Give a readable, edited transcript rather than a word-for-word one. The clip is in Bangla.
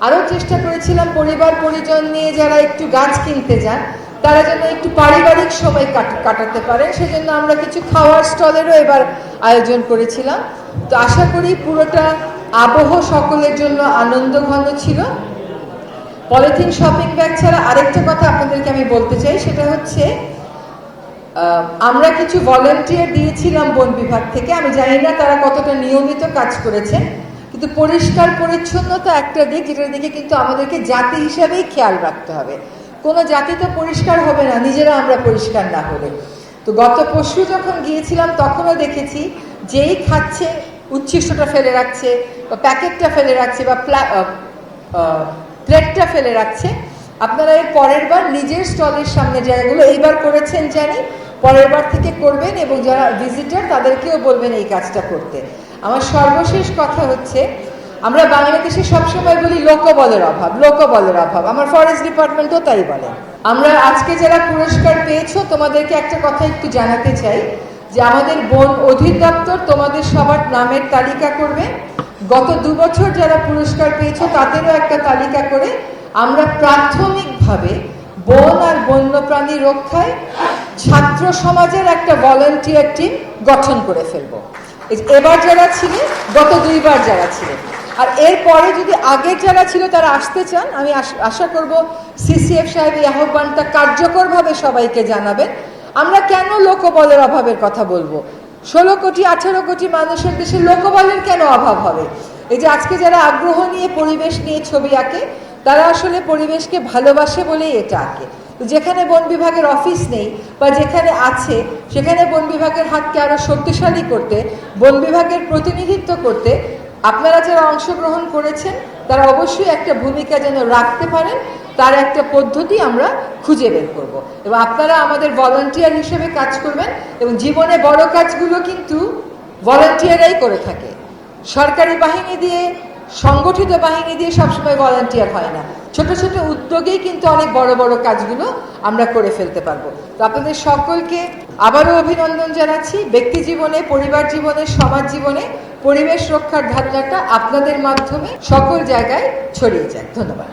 আরও চেষ্টা করেছিলাম পরিবার পরিজন নিয়ে যারা একটু গাছ কিনতে যান তারা যেন একটু পারিবারিক সময় কাটাতে পারেন, সেজন্য আমরা কিছু খাওয়ার স্টলেরও এবার আয়োজন করেছিলাম। তো আশা করি পুরোটা আবহ সকলের জন্য আনন্দঘন ছিল। পলিথিন শপিং ব্যাগ ছাড়া আরেকটা কথা আপনাদেরকে আমি বলতে চাই, সেটা হচ্ছে আমরা কিছু ভলান্টিয়ার দিয়েছিলাম বন বিভাগ থেকে। আমি জানি না তারা কতটা নিয়মিত কাজ করেছেন, কিন্তু পরিষ্কার পরিচ্ছন্নতা একটা দিক যেটার দিকে কিন্তু আমাদেরকে জাতি হিসাবেই খেয়াল রাখতে হবে। কোনো জাতি তো পরিষ্কার হবে না নিজেরা আমরা পরিষ্কার না হলে। তো গত পরশু যখন গিয়েছিলাম তখনও দেখেছি যেই খাচ্ছে উচ্ছিষ্টটা ফেলে রাখছে বা প্যাকেটটা ফেলে রাখছে বা প্লেটটা ফেলে রাখছে। আপনারা এর পরের বার নিজের স্টলের সামনে জায়গাগুলো এইবার করেছেন জানি, পরের বার থেকে করবেন এবং যারা ভিজিটার তাদেরকেও বলবেন এই কাজটা করতে। আমার সর্বশেষ কথা হচ্ছে, আমরা বাংলাদেশে সবসময় বলি লোকবলের অভাব, লোকবলের অভাব। আমার ফরেস্ট ডিপার্টমেন্টও তাই বলে। আমরা আজকে যারা পুরস্কার পেয়েছো তোমাদেরকে একটা কথা একটু জানাতে চাই যে আমাদের বন অধিদপ্তর তোমাদের সবার নামের তালিকা করবে। গত 2 বছর যারা পুরস্কার পেয়েছো তাদেরও একটা তালিকা করে আমরা প্রাথমিকভাবে বন আর বন্যপ্রাণী রক্ষায় ছাত্র সমাজের একটা ভলান্টিয়ার টিম গঠন করে ফেলবো। এবার যারা ছিলেন, গত 2 বার যারা ছিলেন, আর এরপরে যদি আগের যারা ছিল তারা আসতে চান, আমি আশা করব সিসিএফ সাহেব এই আহ্বানটা কার্যকরভাবে সবাইকে জানাবেন। আমরা কেন লোকবলের অভাবের কথা বলবো? 16 কোটি 18 কোটি মানুষের দেশে লোকবলের কেন অভাব হবে? এই যে আজকে যারা আগ্রহ নিয়ে পরিবেশ নিয়ে ছবি আঁকে তারা আসলে পরিবেশকে ভালোবাসে বলেই এটা আঁকে। যেখানে বন বিভাগের অফিস নেই বা যেখানে আছে সেখানে বন বিভাগের হাতকে আরো শক্তিশালী করতে, বন বিভাগের প্রতিনিধিত্ব করতে আপনারা যারা অংশগ্রহণ করেছেন তারা অবশ্যই একটা ভূমিকা যেন রাখতে পারেন, তার একটা পদ্ধতি আমরা খুঁজে বের করব। এবং আপনারা আমাদের ভলান্টিয়ার হিসেবে কাজ করবেন এবং জীবনে বড় কাজগুলো কিন্তু ভলান্টিয়াররাই করে থাকে। সরকারি বাহিনী দিয়ে, সংগঠিত বাহিনী দিয়ে সবসময় ভলান্টিয়ার হয় না। ছোট ছোট উদ্যোগেই কিন্তু অনেক বড় বড় কাজগুলো আমরা করে ফেলতে পারবো। তো আপনাদের সকলকে আবারও অভিনন্দন জানাচ্ছি। ব্যক্তি জীবনে, পরিবার জীবনে, সমাজ জীবনে পরিবেশ রক্ষার ধারণাটা আপনাদের মাধ্যমে সকল জায়গায় ছড়িয়ে যায়। ধন্যবাদ।